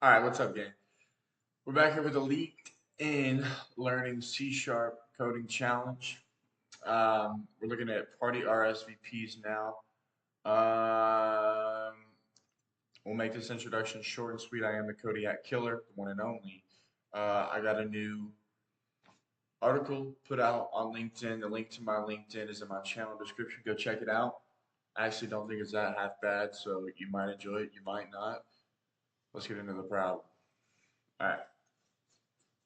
All right, what's up, gang? We're back here with the LinkedIn Learning C Sharp Coding Challenge. We're looking at party RSVPs now. Um, we'll make this introduction short and sweet. I am the Kodiak Killer, the one and only. I got a new article put out on LinkedIn. The link to my LinkedIn is in my channel description. Go check it out. I actually don't think it's that half bad, so you might enjoy it, you might not. Let's get into the problem. All right.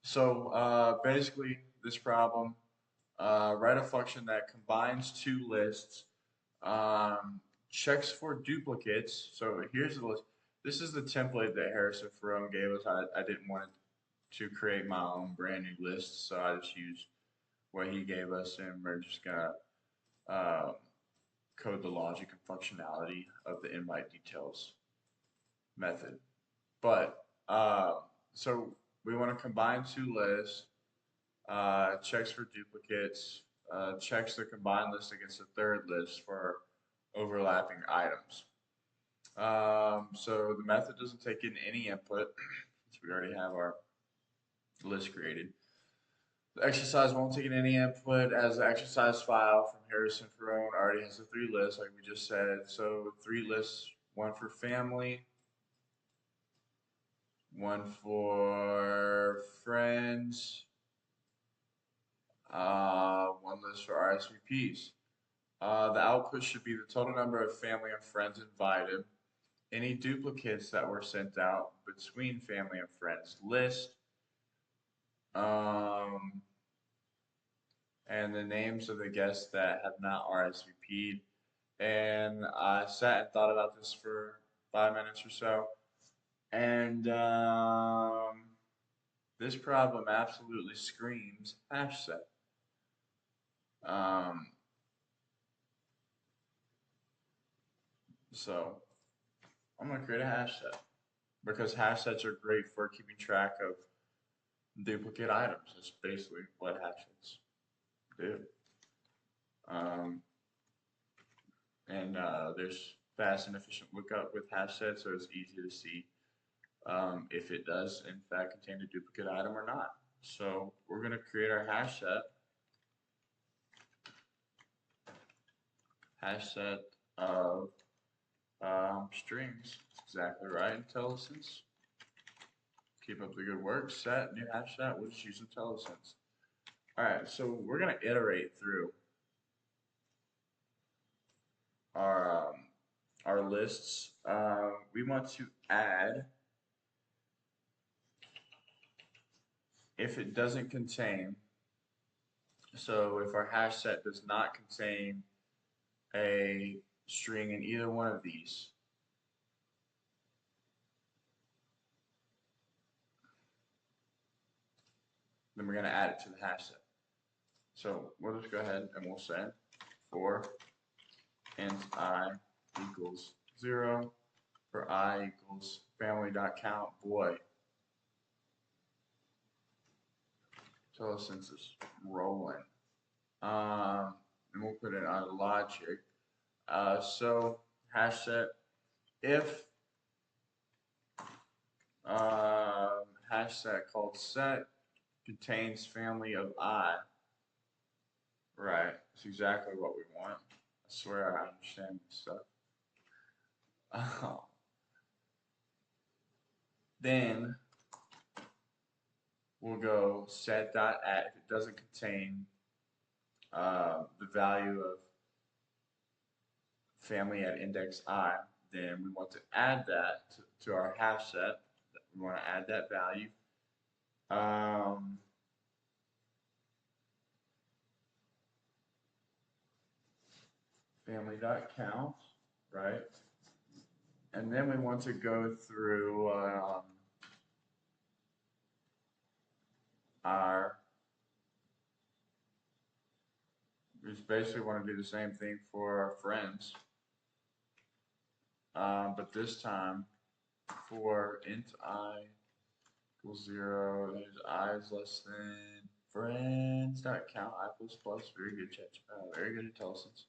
So basically, this problem, write a function that combines two lists, checks for duplicates. So here's the list. This is the template that Harrison Ferrone gave us. I didn't want to create my own brand new list, so I just used what he gave us, and we're just gonna code the logic and functionality of the invite details method. But so we want to combine two lists, checks for duplicates, checks the combined list against the third list for overlapping items. So the method doesn't take in any input, since we already have our list created. The exercise won't take in any input as the exercise file from Harrison Ferrone already has the three lists, like we just said. So three lists, one for family, one for friends, one list for RSVPs. The output should be the total number of family and friends invited, any duplicates that were sent out between family and friends list, um, and the names of the guests that have not RSVP'd. And I sat and thought about this for 5 minutes or so, and this problem absolutely screams hash set. Um, so I'm going to create a hash set because hash sets are great for keeping track of duplicate items. That's basically what hash sets do. Um, and there's fast and efficient lookup with hash sets, so it's easy to see if it does in fact contain a duplicate item or not. So we're going to create our hash set of strings. That's exactly right, IntelliSense. Keep up the good work. Set, new hash set, we'll just use IntelliSense. Alright, so we're going to iterate through our, our lists. We want to add, if it doesn't contain, so if our hash set does not contain a string in either one of these, then we're going to add it to the hash set. So we'll just go ahead and we'll say for int I equals 0, for I equals family.count, boy. IntelliSense is rolling. And we'll put in our logic. So hash set if hash set called set contains family of I. Right, that's exactly what we want. I swear I understand this stuff. Then we'll go set.add. If it doesn't contain the value of family at index I, then we want to add that to our hash set. We want to add that value. Family.count, right? And then we want to go through we just basically want to do the same thing for our friends. But this time for int I equals 0, there's I is less than friends.count, I plus plus, very good chat, very good IntelliSense.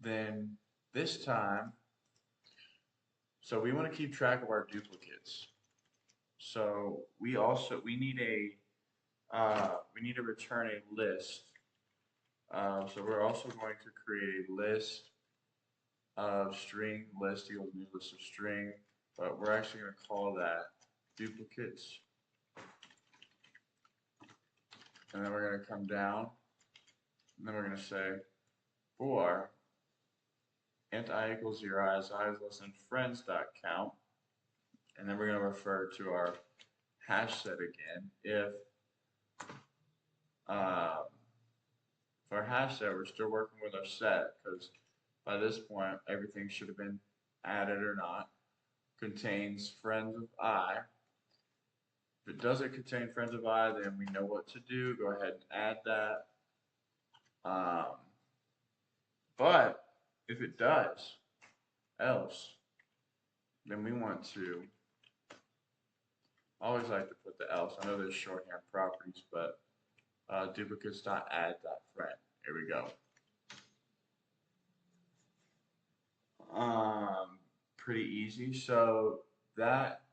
Then this time So we want to keep track of our duplicates. So we need to return a list. So we're also going to create a list of string list equals new list of string, but we're actually going to call that duplicates. And then we're going to come down, and then we're going to say for int I equals 0 as I is less than friends dot count, and then we're going to refer to our hash set again. If for our hash set, we're still working with our set because by this point everything should have been added or not. Contains friends of I. If it doesn't contain friends of I, then we know what to do. Go ahead and add that. But if it does, else, then we want to, I always like to put the else. I know there's shorthand properties, but duplicates.add.friend. Here we go. Pretty easy. So that,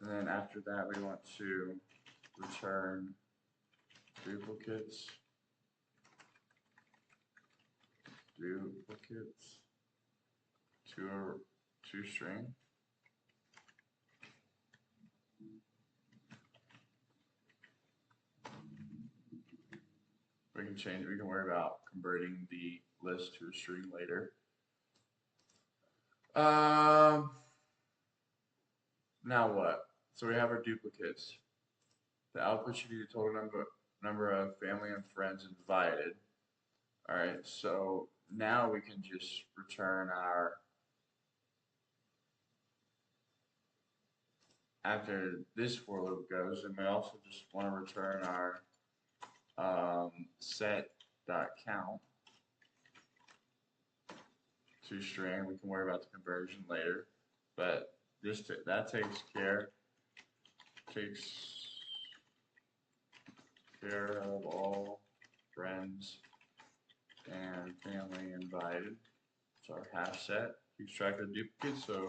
and then after that, we want to return duplicates to string. We can change. We can worry about converting the list to a string later. Now what? So we have our duplicates. The output should be the total number of family and friends invited. All right. So now we can just return our, after this for loop goes, and we also just want to return our set.count to string. We can worry about the conversion later, but that takes care of all friends and family invited. So our hash set keeps track of duplicates, so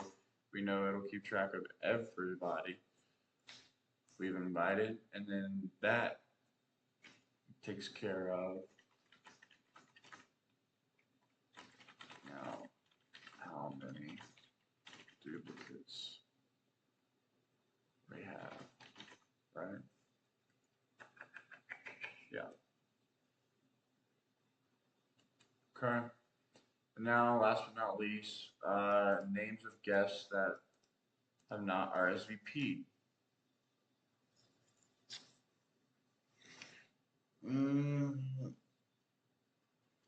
we know it'll keep track of everybody we've invited, and then that takes care of now how many duplicates we have, right? Yeah. Okay. And now, last but not least, names of guests that have not RSVP'd.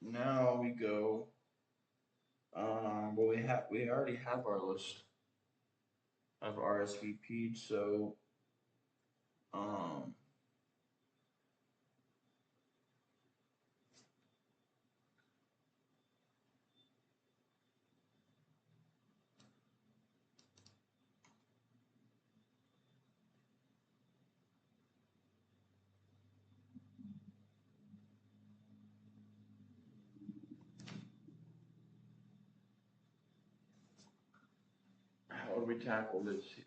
Now we go. Well, we already have our list of RSVP'd, so how would we tackle this here?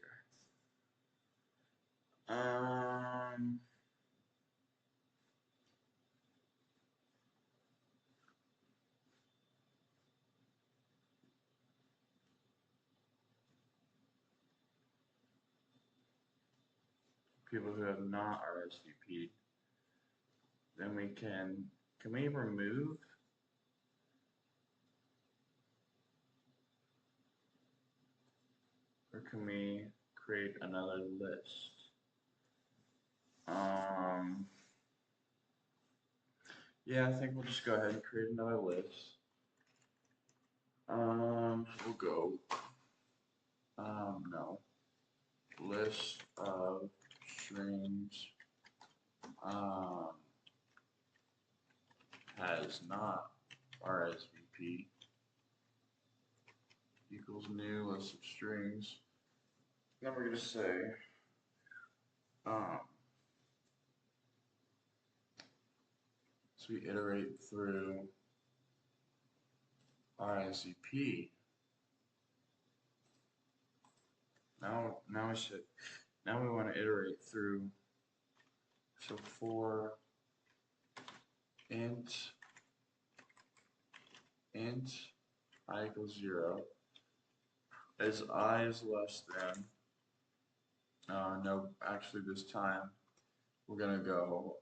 People who have not RSVP'd, then we can we remove? Or can we create another list? Yeah, I think we'll just go ahead and create another list. We'll go, no, list of strings, has not RSVP equals new list of strings. Then we're going to say, so we iterate through RSVP. Now we should. Now we want to iterate through. So for int I equals 0, as I is less than. No, actually this time we're gonna go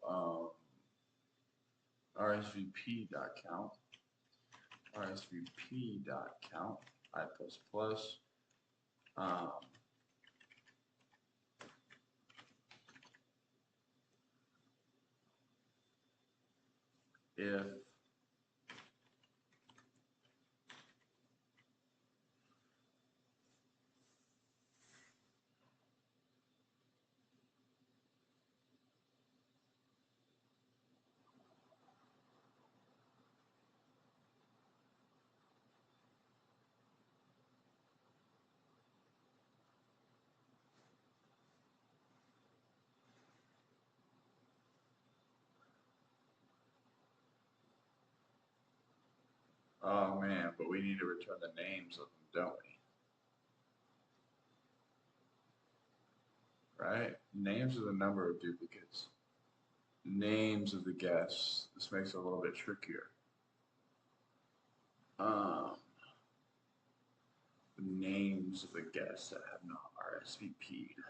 RSVP.count RSVP.count I plus plus. If oh man, but we need to return the names of them, don't we? Right? Names are the number of duplicates. Names of the guests. This makes it a little bit trickier. The names of the guests that have not RSVP'd.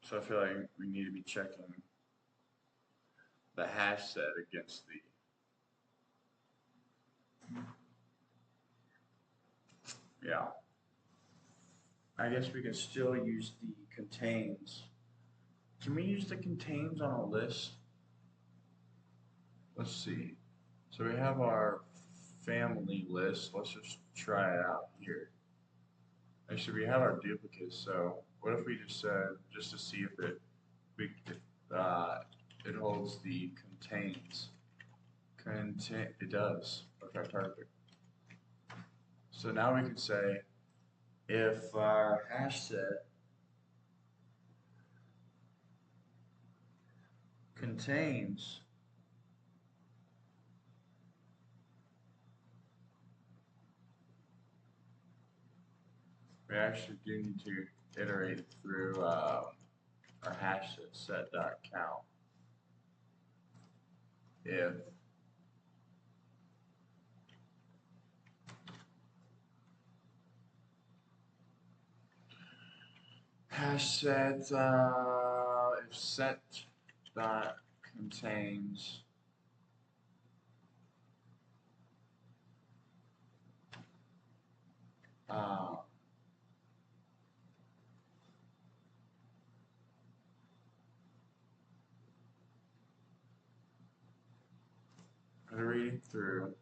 So I feel like we need to be checking the hash set against the yeah. I guess we can still use the contains. Can we use the contains on a list? Let's see. So we have our family list. Let's just try it out here. Actually, we have our duplicates. So what if we just said, just to see if it holds the contains. It does. Okay, perfect. So now we can say if our hash set contains we actually do need to iterate through our hash set.count if hash set if set dot contains reading through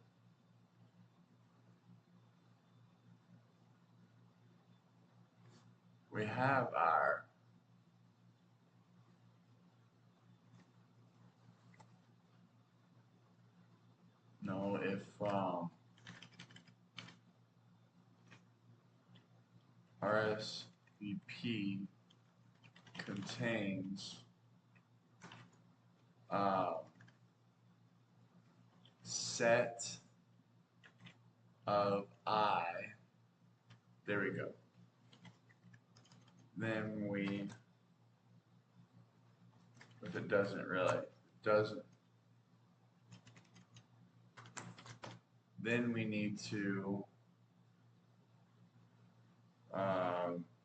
we have our no if RSVP contains set of I. There we go. Then we, if it doesn't really, then we need to,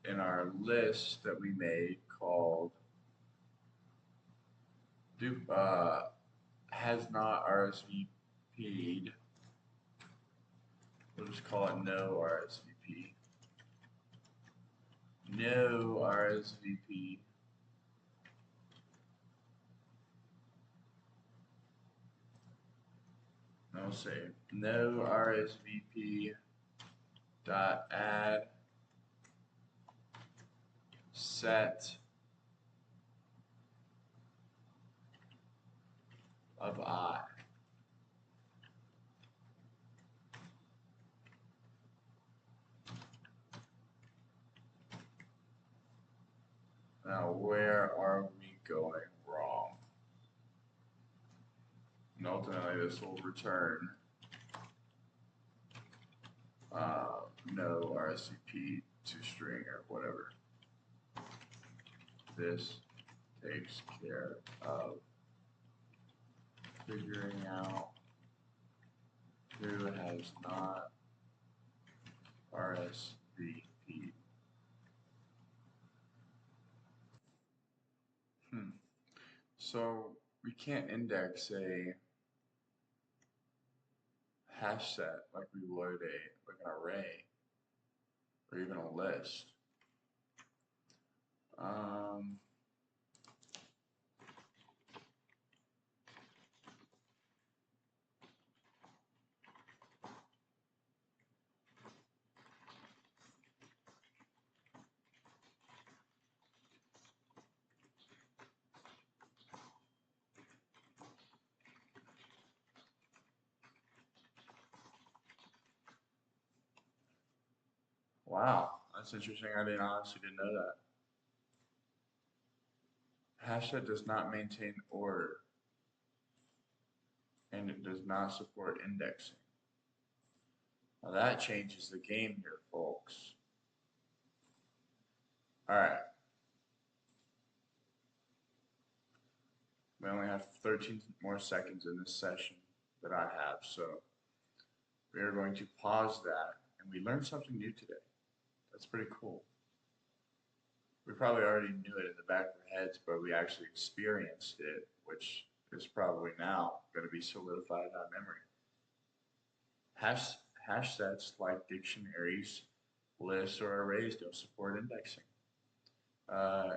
in our list that we made called has not RSVP'd, we'll just call it no RSVP. No RSVP. I'll say no RSVP dot add set of I. Now, where are we going wrong? And ultimately, this will return no RSVP to string or whatever. This takes care of figuring out who has not RSVP. So we can't index a hash set like we would like an array or even a list. Wow, that's interesting. I honestly didn't know that. Hash set does not maintain order, and it does not support indexing. Now that changes the game here, folks. All right. We only have 13 more seconds in this session that I have, so we are going to pause that, and we learned something new today. That's pretty cool. We probably already knew it in the back of our heads, but we actually experienced it, which is probably now going to be solidified in our memory. Hash sets, like dictionaries, lists, or arrays, don't support indexing.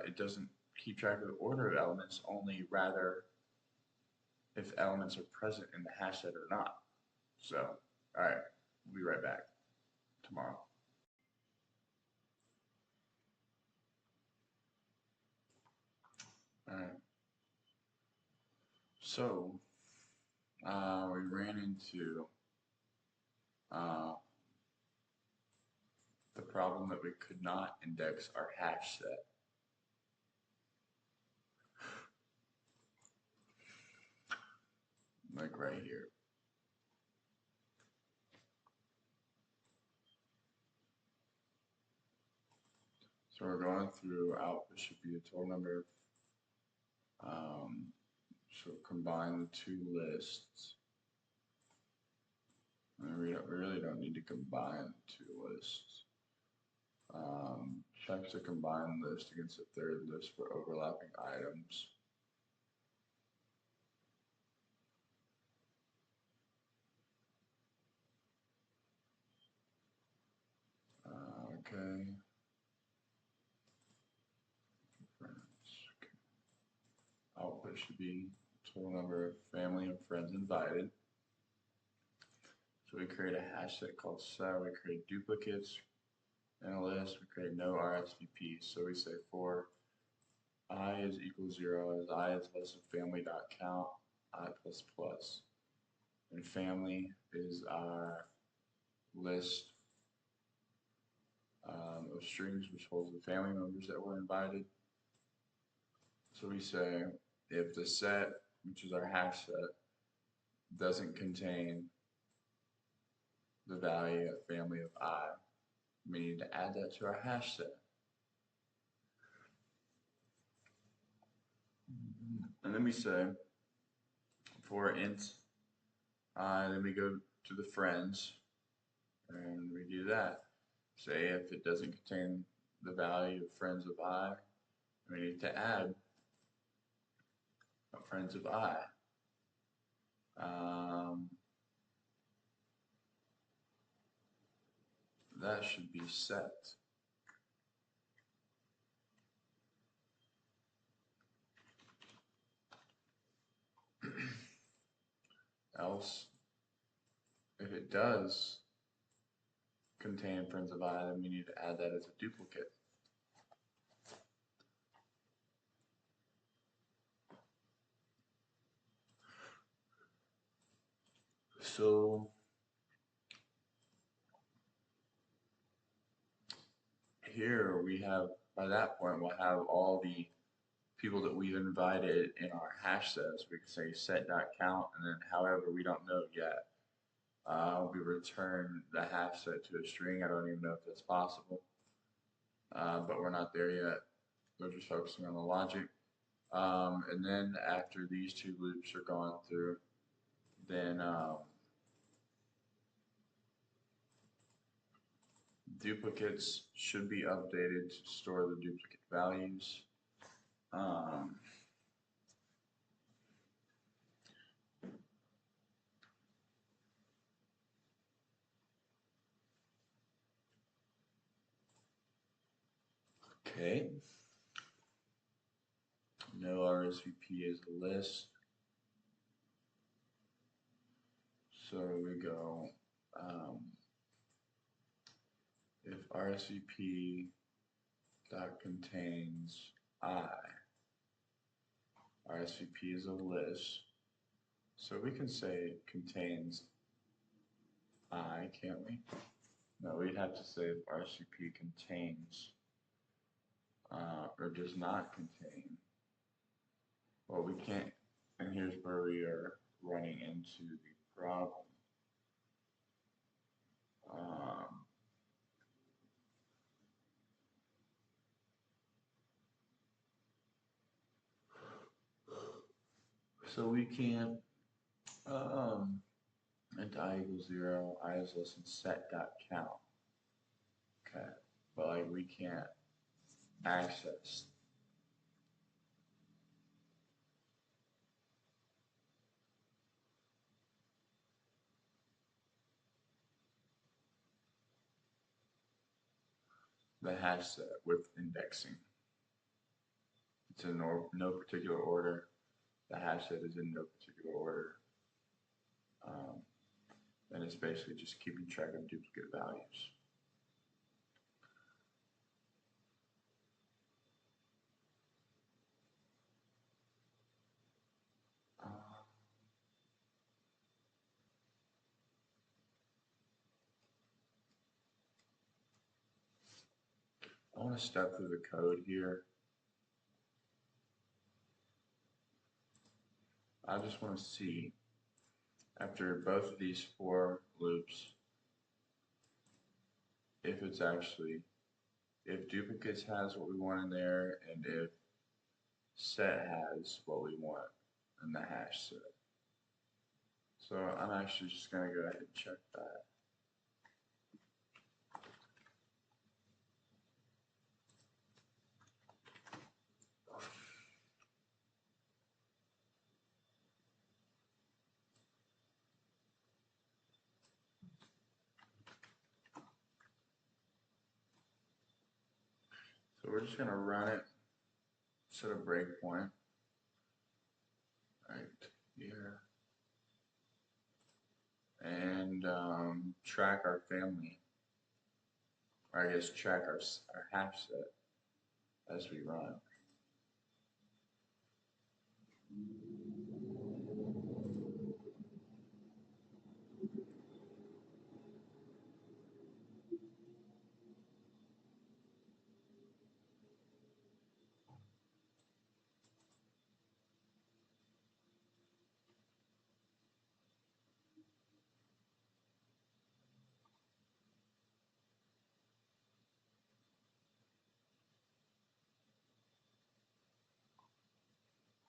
It doesn't keep track of the order of elements, only rather if elements are present in the hash set or not. So, all right, we'll be right back tomorrow. All right. So, we ran into the problem that we could not index our hash set. Like right here. So we're going through output should be the total number of, so combine the two lists. And we really don't need to combine the two lists. Check the combined list against the third list for overlapping items. Okay. Output should be total number of family and friends invited. So we create a hash set called set. We create duplicates in a list. We create no RSVPs. So we say for I is equal to 0, as I is less than family dot count I plus plus. And family is our list of strings which holds the family members that were invited. So we say if the set, which is our hash set, doesn't contain the value of family of I, we need to add that to our hash set. And then we say for int I, then we go to the friends and we do that. Say if it doesn't contain the value of friends of I, we need to add friends of I. That should be set. Else it does contain friends of I, then we need to add that as a duplicate. So here we have, by that point, we'll have all the people that we've invited in our hash sets. We can say set.count, and then however, we don't know yet. We return the hash set to a string. I don't even know if that's possible, but we're not there yet. We're just focusing on the logic. And then after these two loops are gone through, then duplicates should be updated to store the duplicate values. Okay. No RSVP is a list. So we go, if RSVP dot contains I, RSVP is a list. So we can say contains I, can't we? No, we'd have to say if RSVP contains or does not contain. Well, we can't, and here's where we are running into the problem. So we can't, and I equals 0, I is less than set.count. Okay, but like we can't access the hash set with indexing. It's in no particular order. The hash set is in no particular order. And it's basically just keeping track of duplicate values. I want to step through the code here. I just want to see, after both of these 4 loops, if it's actually, if duplicates has what we want in there, and if set has what we want in the hash set. So I'm actually just going to go ahead and check that. So we're just going to run it, set a breakpoint right here, and track our family, or I guess track our hash set as we run.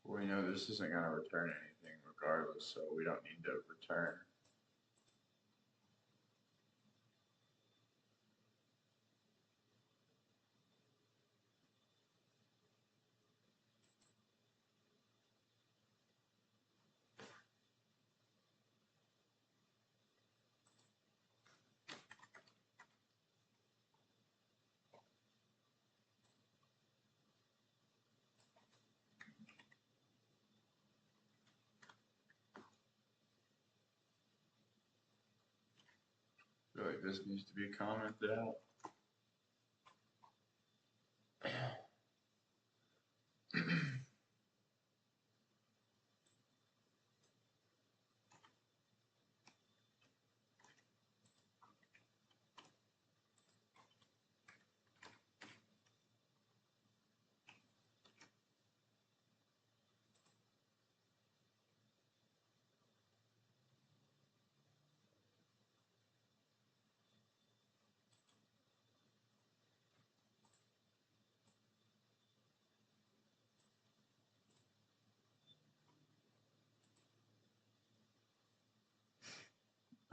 We know this isn't going to return anything regardless, so we don't need to return. like this needs to be commented out.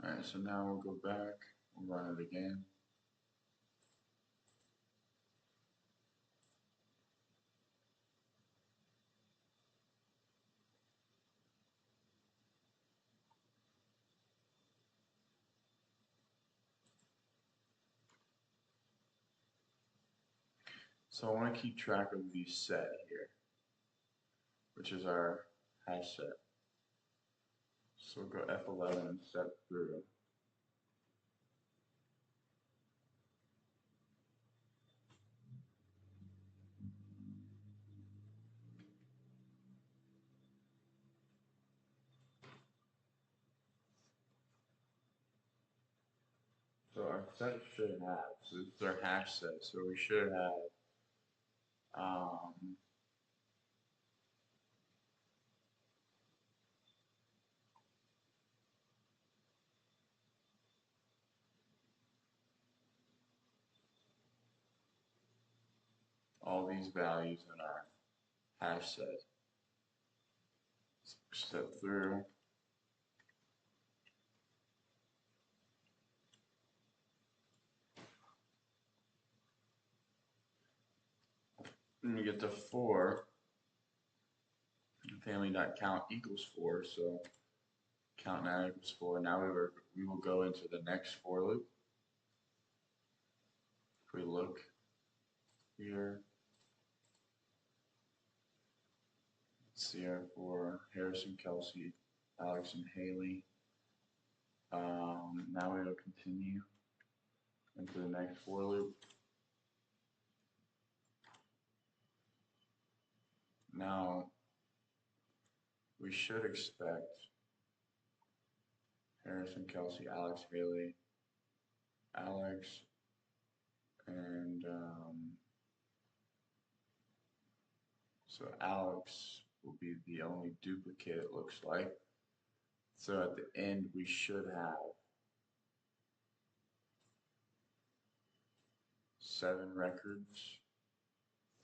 Alright, so now we'll go back, we'll run it again. So I want to keep track of the set here, which is our hash set. So we'll go F11 and set through. So our set should have, so this is our hash set, so we should have all these values in our hash set. Step through. When we get to 4, family.count equals 4, so count now equals 4. Now we will go into the next for loop. If we look here, let's see our for Harrison, Kelsey, Alex, and Haley. Now we will continue into the next for loop. Now we should expect Harrison, Kelsey, Alex, Haley, Alex, and so Alex will be the only duplicate, it looks like. So at the end we should have 7 records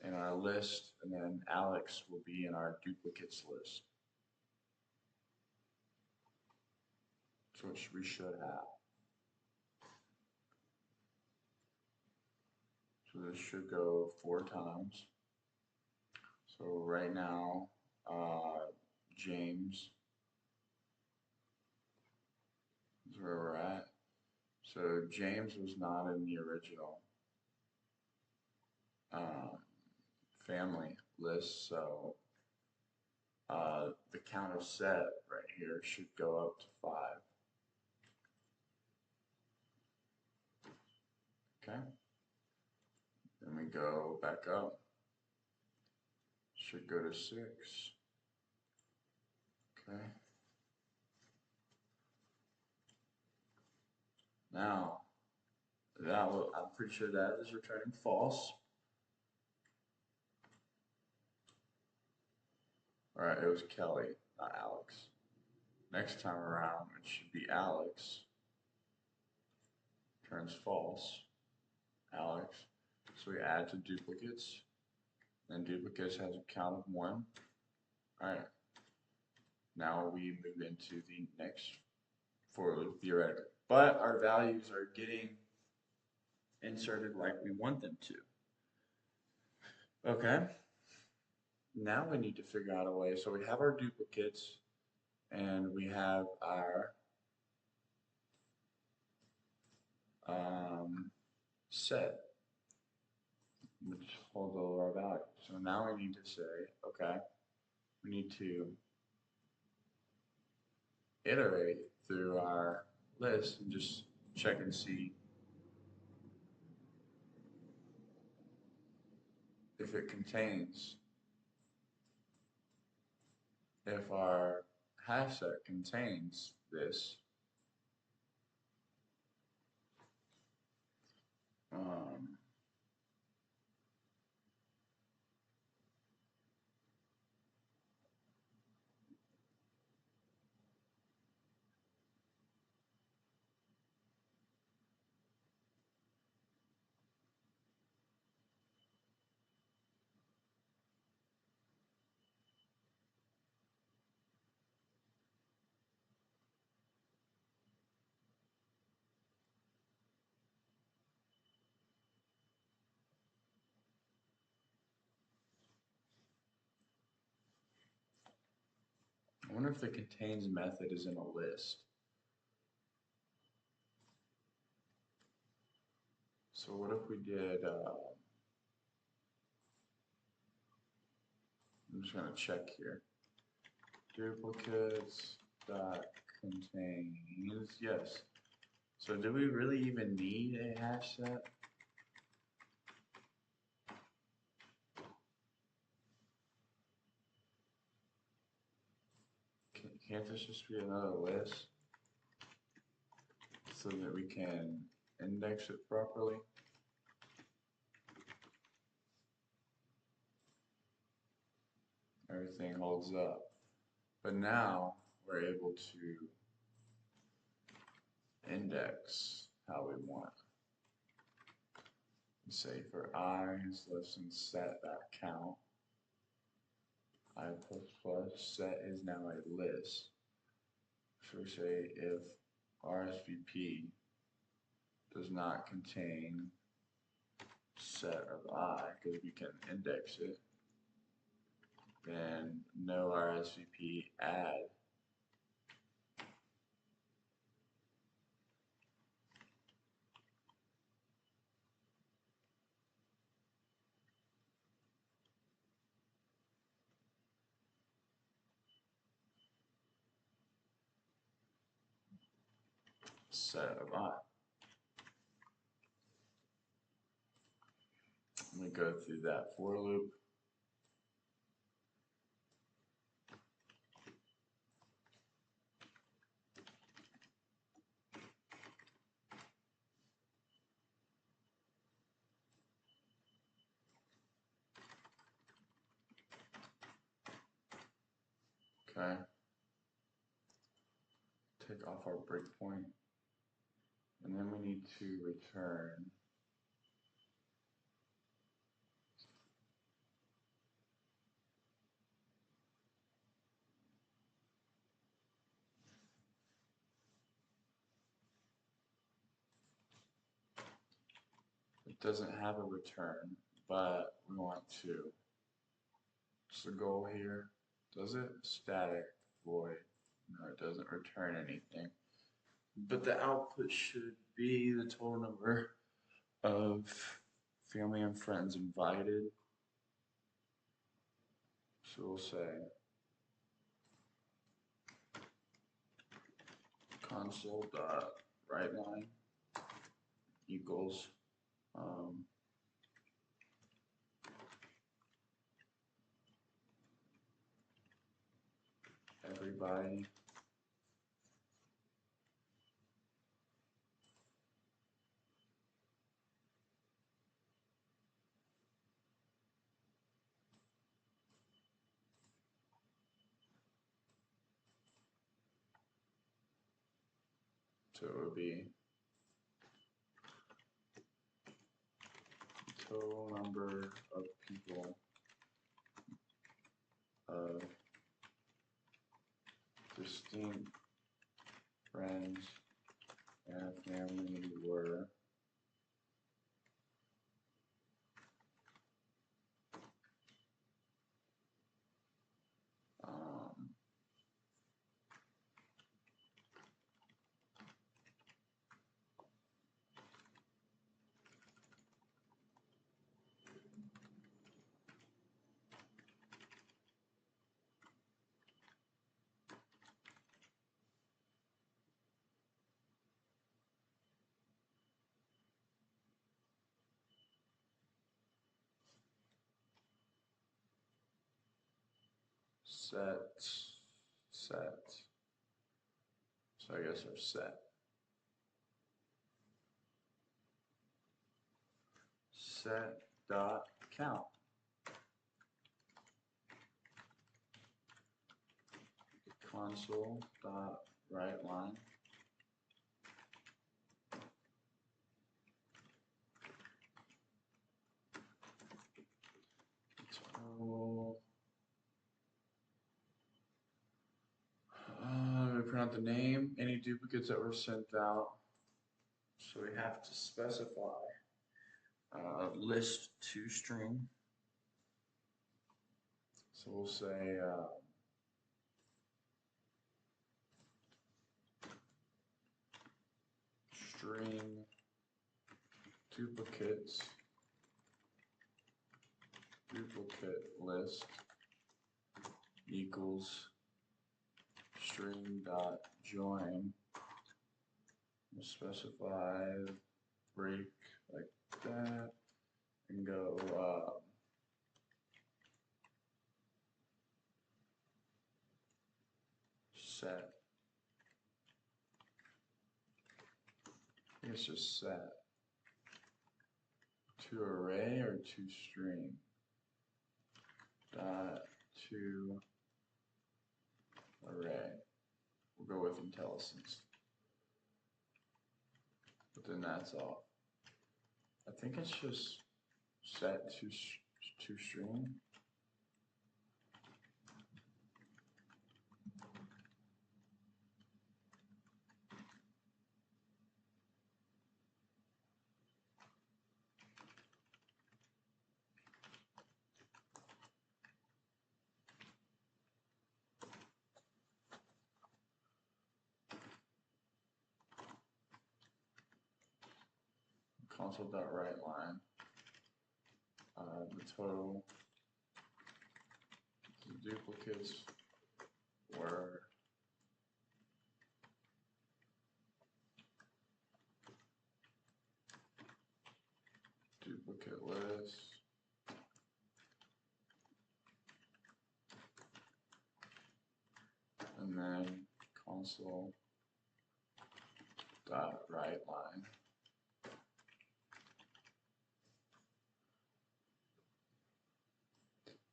in our list, and then Alex will be in our duplicates list. So we should have. So this should go 4 times. So right now, James is where we're at. So James was not in the original family list, so the count of set right here should go up to 5. Okay. Then we go back up. Should go to 6. Okay. Now, I'm pretty sure that is returning false. Alright, it was Kelly, not Alex. Next time around, it should be Alex. Turns false. Alex. So we add to duplicates. Then duplicates has a count of 1. Alright. Now we move into the next for loop, theoretically. But our values are getting inserted like we want them to. Okay. Now we need to figure out a way. So we have our duplicates and we have our set, which holds all of our values. So now we need to say, okay, we need to iterate through our list and just check and see if it contains, if our hash set contains this. Um, I wonder if the contains method is in a list. So what if we did, I'm just gonna check here. Duplicates dot contains, yes. So do we really even need a hash set? Can't this just be another list so that we can index it properly? Everything holds up. But now we're able to index how we want. Say for I is less than set.count. I plus set is now a list. So we say if RSVP does not contain set of I, because we can index it, then no RSVP add set of I. Let me go through that for loop. Okay. Take off our breakpoint. And then we need to return it doesn't have a return, but we want to. What's the goal here? Does it? Static void. No, it doesn't return anything. But the output should be the total number of family and friends invited. So we'll say console.writeLine equals everybody so it would be total number of people of distinct friends and family were set. So I guess our set. Set dot count. Console dot write line. Total. We print out the name, any duplicates that were sent out. So we have to specify list to string. So we'll say string duplicates duplicate list equals string dot join. We'll specify break like that and go set. I think it's just set to array or to string dot to array. We'll go with IntelliSense. But then that's all. I think it's just set to string. Console.write line. The total duplicates were duplicate list. And then console dot write line.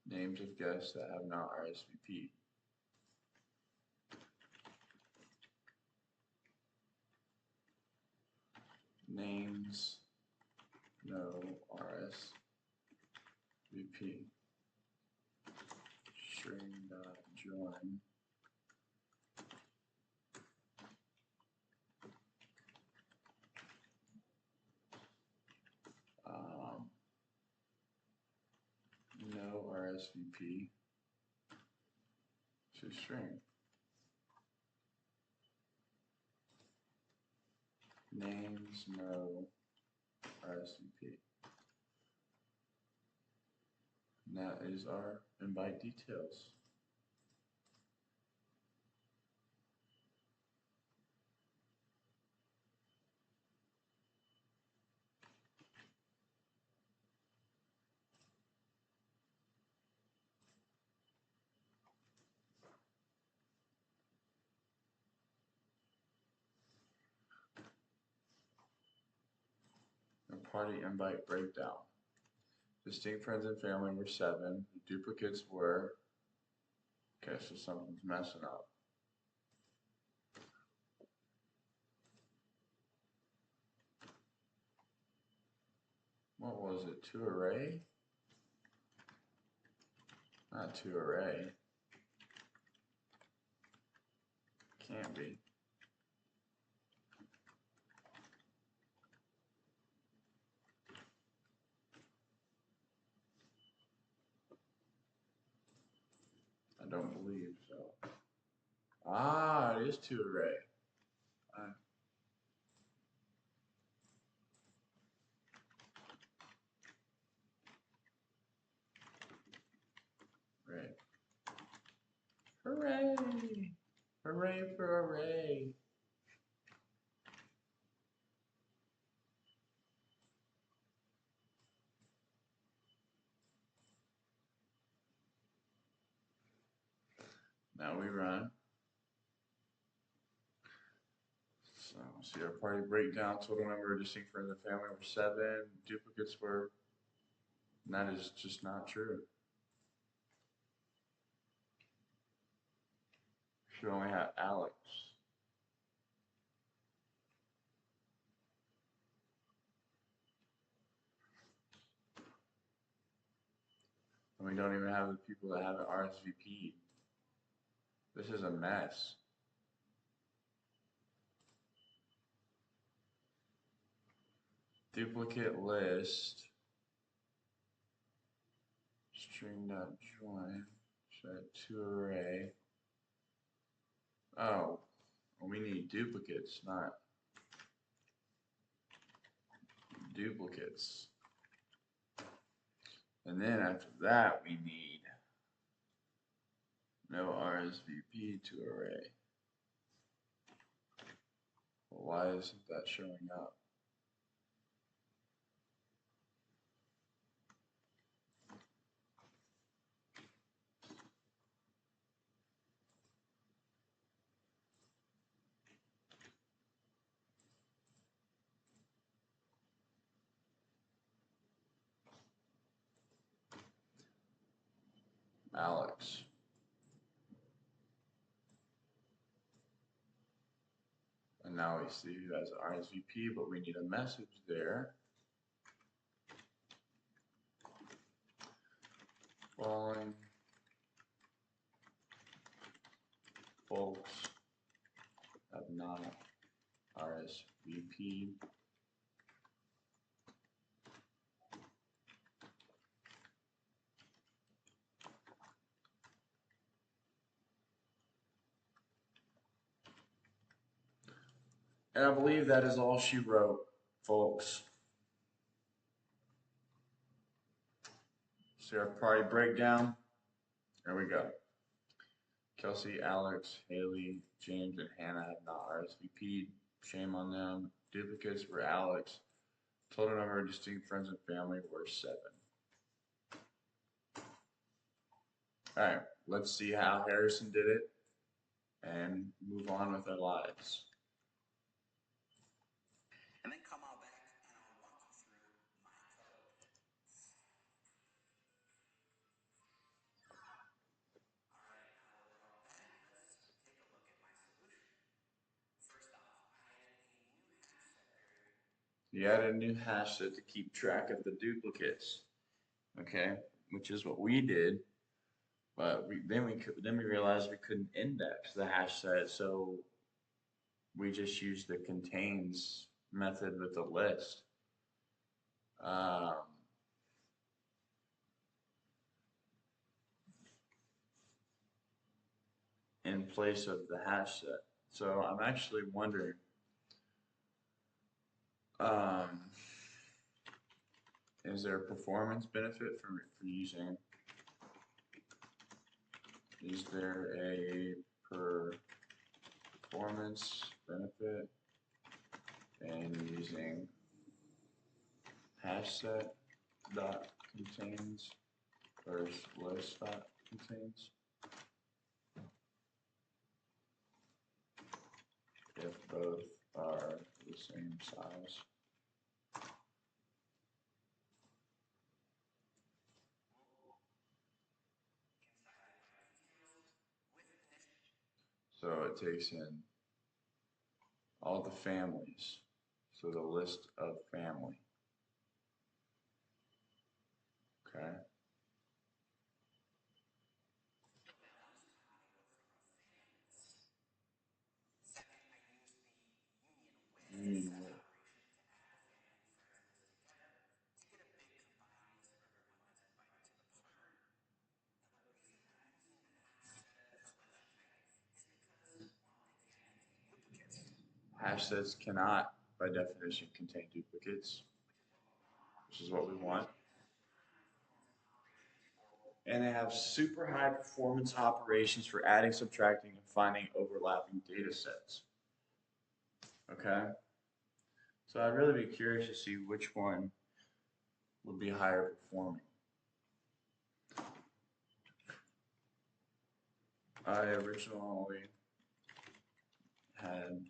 Names of guests that have not RSVP'd. Names no RSVP. String dot join. No RSVP to string. Names no RSVP. And that is our invite details. Party invite breakdown. Distinct friends and family were 7. Duplicates were, okay, so something's messing up. What was it, to array? Not to array. Can't be. I don't believe so. Ah, it is to array. Right. Hooray! Hooray for array! Now we run. So see our party breakdown, total number of distinct friends and family were 7, duplicates were, and that is just not true. Should only have Alex. And we don't even have the people that haven't RSVP'd. This is a mess. Duplicate list. String.join. Set to array. Oh, we need duplicates, not duplicates. And then after that, we need no RSVP to array. Well, why isn't that showing up? Alex. And now we see who has RSVP, but we need a message there. Following folks have not RSVP. And I believe that is all she wrote, folks. See our party breakdown. There we go. Kelsey, Alex, Haley, James, and Hannah have not RSVP'd. Shame on them. Duplicates were Alex. Total number of distinct friends and family were 7. All right, let's see how Harrison did it and move on with our lives. And then come on back and I'll walk you through my code. Alright, now that we're all back, let's take a look at my solution. First off, I added a new hash set variable. You added a new hash set to keep track of the duplicates, okay, which is what we did. But then we realized we couldn't index the hash set, so we just used the contains method with the list. In place of the hash set. So I'm actually wondering, is there a performance benefit for using? Is there a performance benefit in using hash set dot contains versus list dot contains? If both are the same size. So it takes in all the families, so the list of family. Okay. Union with. Hash sets cannot, by definition, contain duplicates, which is what we want. And they have super high performance operations for adding, subtracting, and finding overlapping data sets. Okay? So I'd really be curious to see which one would be higher performing. I originally had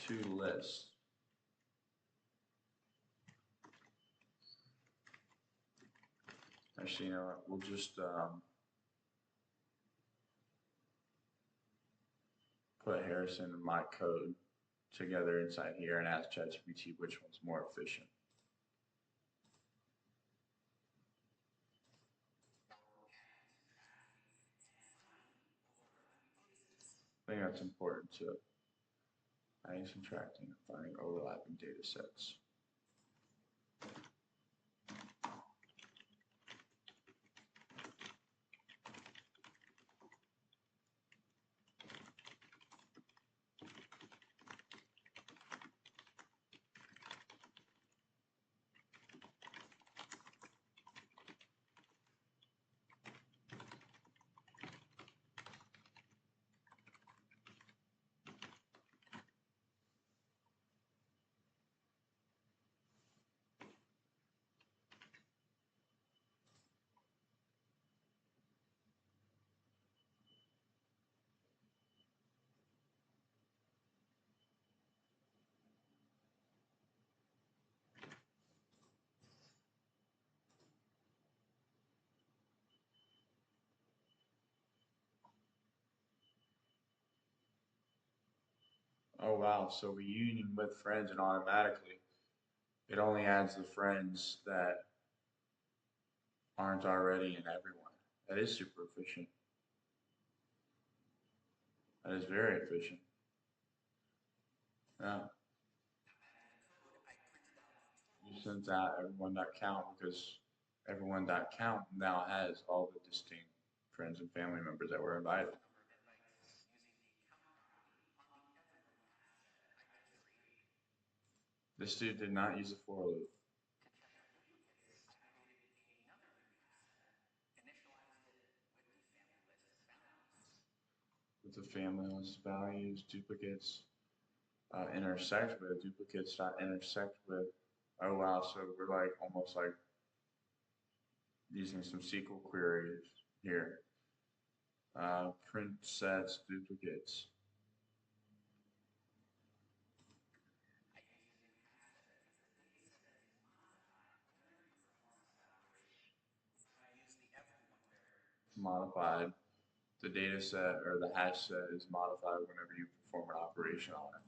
two lists. Actually, you know what? We'll just put Harrison and my code together inside here and ask ChatGPT which one's more efficient. I think that's important too. Adding, subtracting, and finding overlapping data sets. Oh wow, so reunion with friends and automatically it only adds the friends that aren't already in everyone. That is super efficient. That is very efficient. Yeah. You sent out everyone.count because everyone.count now has all the distinct friends and family members that were invited. This dude did not use a for loop with the family list values, duplicates, intersect with, duplicates dot intersect with. Oh wow, so we're like almost like using some SQL queries here. Print sets, duplicates. Modified. The data set or the hash set is modified whenever you perform an operation on it.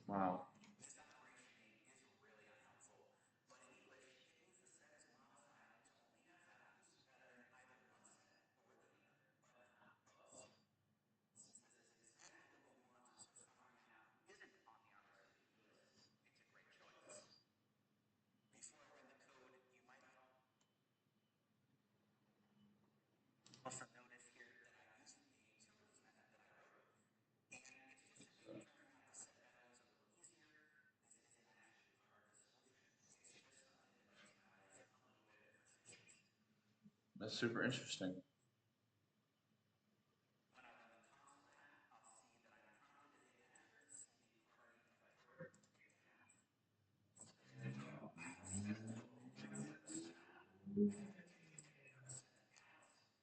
Wow. That's super interesting.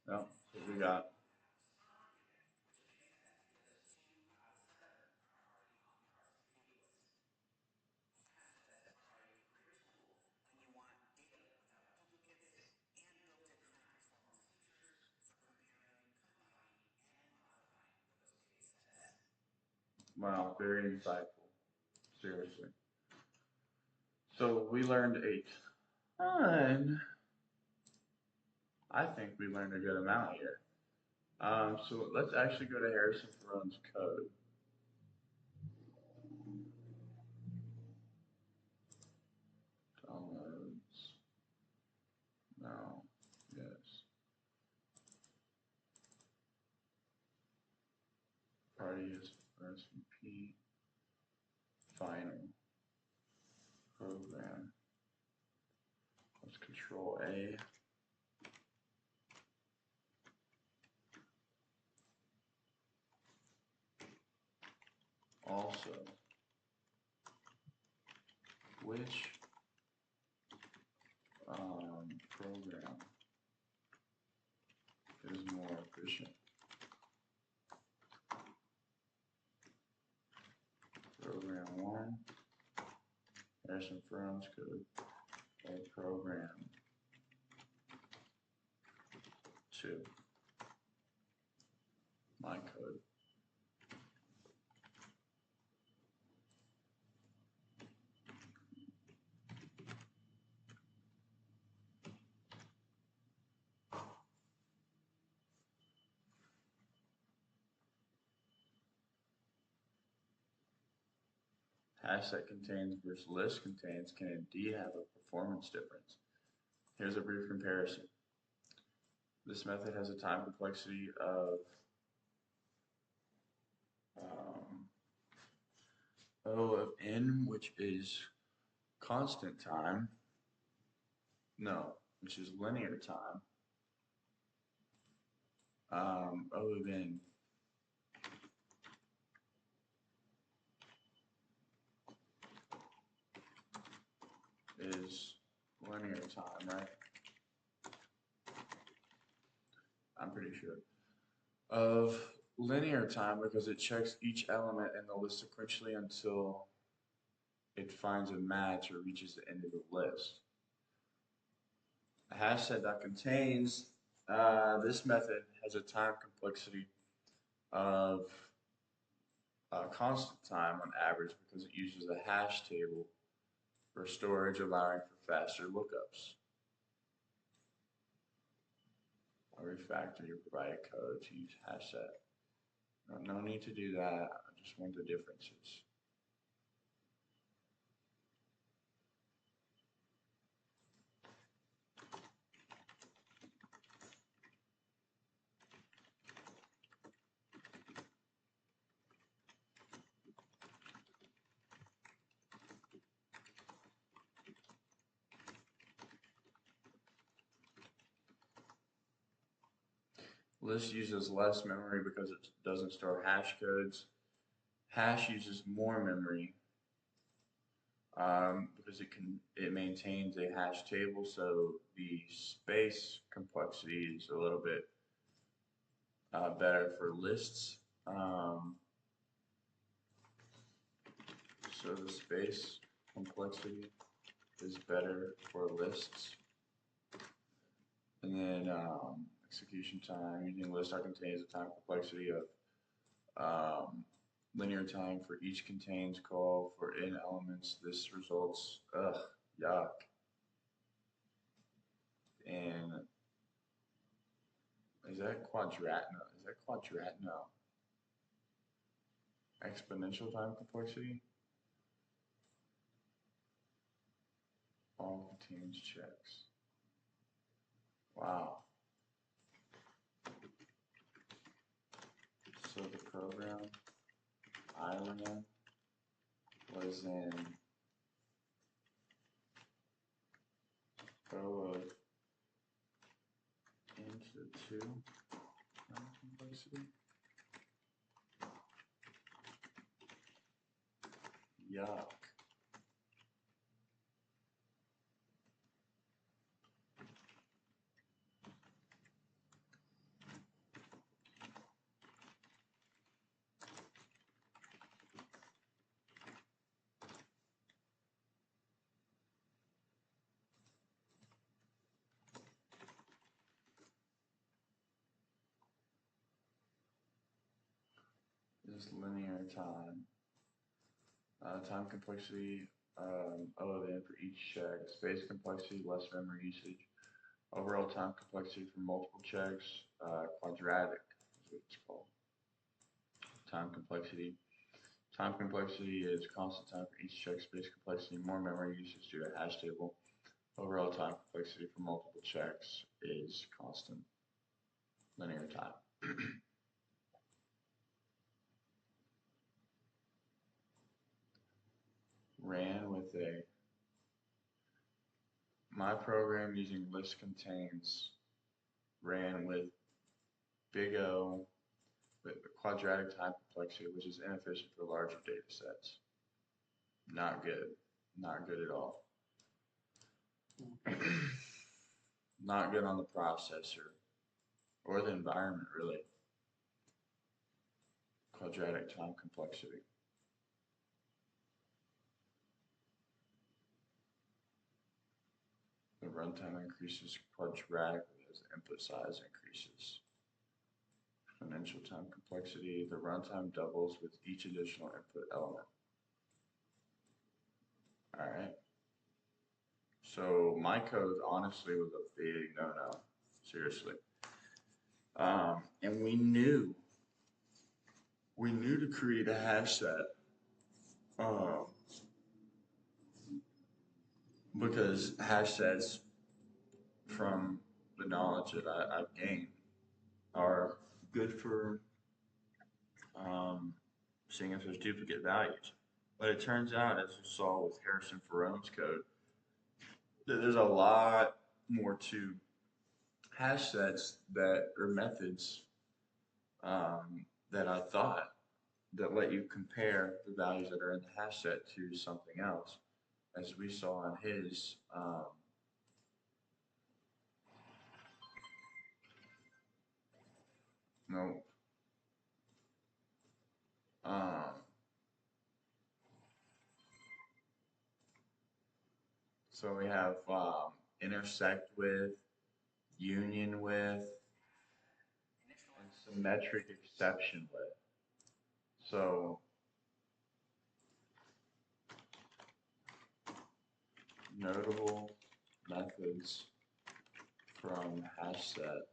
Yeah, so we got wow, very insightful. Seriously. So we learned a ton. I think we learned a good amount here. So let's actually go to Harrison Farron's code. Downloads. No. Yes. Party is RSVP. Final. Program. Let's Control A. Also, which program is more efficient? Program 1, Harrison Farron's code, or program 2, my code. Hash set contains versus list contains can indeed have a performance difference. Here's a brief comparison. This method has a time complexity of O of n, which is constant time, which is linear time, O of n is linear time, right? I'm pretty sure. Of linear time because it checks each element in the list sequentially until it finds a match or reaches the end of the list. A hash set that contains this method has a time complexity of constant time on average because it uses a hash table for storage, allowing for faster lookups. I'll refactor your provided code to use hash set. No need to do that. I just want the differences. List uses less memory because it doesn't store hash codes. Hash uses more memory because it maintains a hash table, so the space complexity is a little bit better for lists. So the space complexity is better for lists. And then execution time using list contains a time complexity of linear time for each contains call for n elements. This results, yuck. And is that quadrat? No, is that quadrat? No. Exponential time complexity? All contains checks. Wow. So the program I ran was in O of into 2 time complexity. Yuck. This linear time. Time complexity O of n for each check. Space complexity, less memory usage. Overall time complexity for multiple checks, quadratic is what it's called. Time complexity. Time complexity is constant time for each check. Space complexity, more memory usage due to hash table. Overall time complexity for multiple checks is constant linear time. Ran with my program using list contains ran with big O with quadratic time complexity, which is inefficient for larger data sets. Not good. Not good at all. Not good on the processor or the environment, really. Quadratic time complexity. The runtime increases quadratically as the input size increases. Exponential time complexity. The runtime doubles with each additional input element. All right. So my code honestly was a big no-no, seriously. And we knew to create a hash set because hash sets, from the knowledge that I've gained, are good for seeing if there's duplicate values. But it turns out, as we saw with Harrison Ferrone's code, that there's a lot more to hash sets that or methods that I thought that let you compare the values that are in the hash set to something else, as we saw in his no so we have intersect with, union with, and symmetric exception with. So notable methods from hash set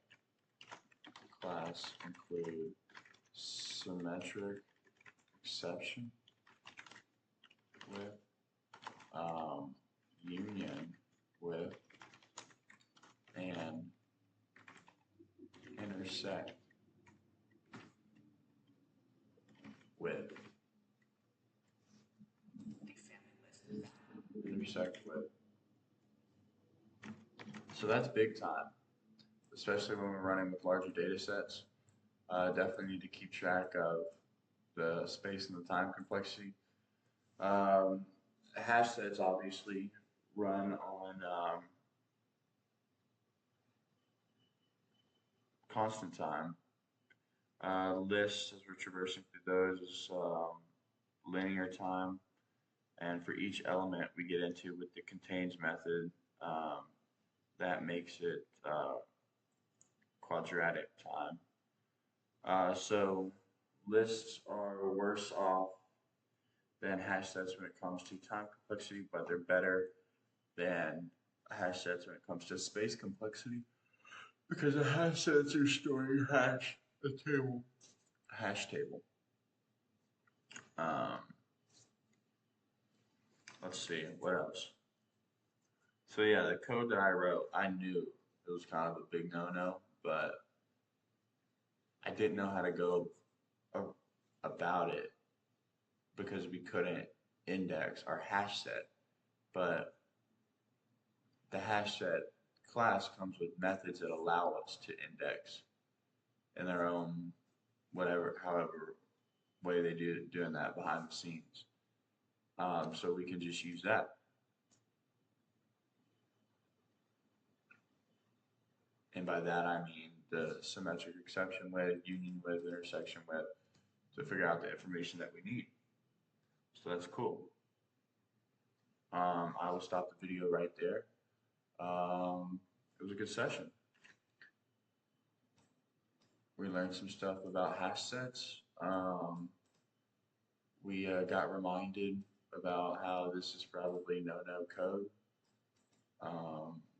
class include symmetric exception with, union with, and intersect with. Intersect with. So that's big time, especially when we're running with larger data sets. Definitely need to keep track of the space and the time complexity. Hash sets obviously run on constant time. Lists, as we're traversing through those, is linear time. And for each element we get into with the contains method, that makes it quadratic time. So lists are worse off than hash sets when it comes to time complexity, but they're better than hash sets when it comes to space complexity, because the hash sets are storing hash table. Let's see, what else? So yeah, the code that I wrote, I knew it was kind of a big no-no, but I didn't know how to go about it because we couldn't index our hash set. But the hash set class comes with methods that allow us to index in their own however way they doing that behind the scenes. So we can just use that. And by that I mean the symmetric exception with, union with, intersection with, to figure out the information that we need. So that's cool. I will stop the video right there. It was a good session. We learned some stuff about hash sets. We got reminded about how this is probably no-no code.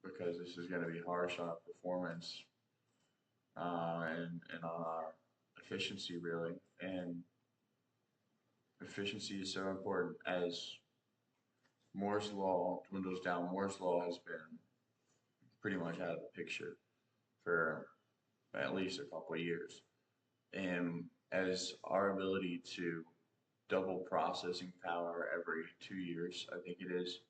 because this is going to be harsh on our performance and on our efficiency, really. And efficiency is so important as Moore's Law dwindles down. Moore's Law has been pretty much out of the picture for at least a couple of years. And as our ability to double processing power every 2 years, I think it is,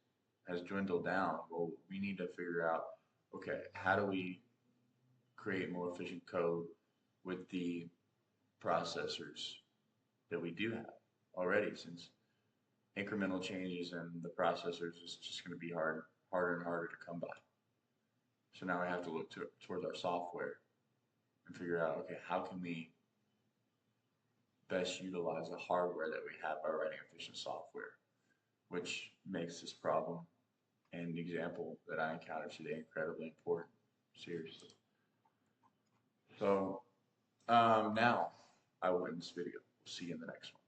has dwindled down, well, we need to figure out, okay, how do we create more efficient code with the processors that we do have already, since incremental changes in the processors is just going to be harder and harder to come by. So now we have to look towards our software and figure out, okay, how can we best utilize the hardware that we have by writing efficient software, which makes this problem and example that I encountered today incredibly important. Seriously. So now I will end this video. We'll see you in the next one.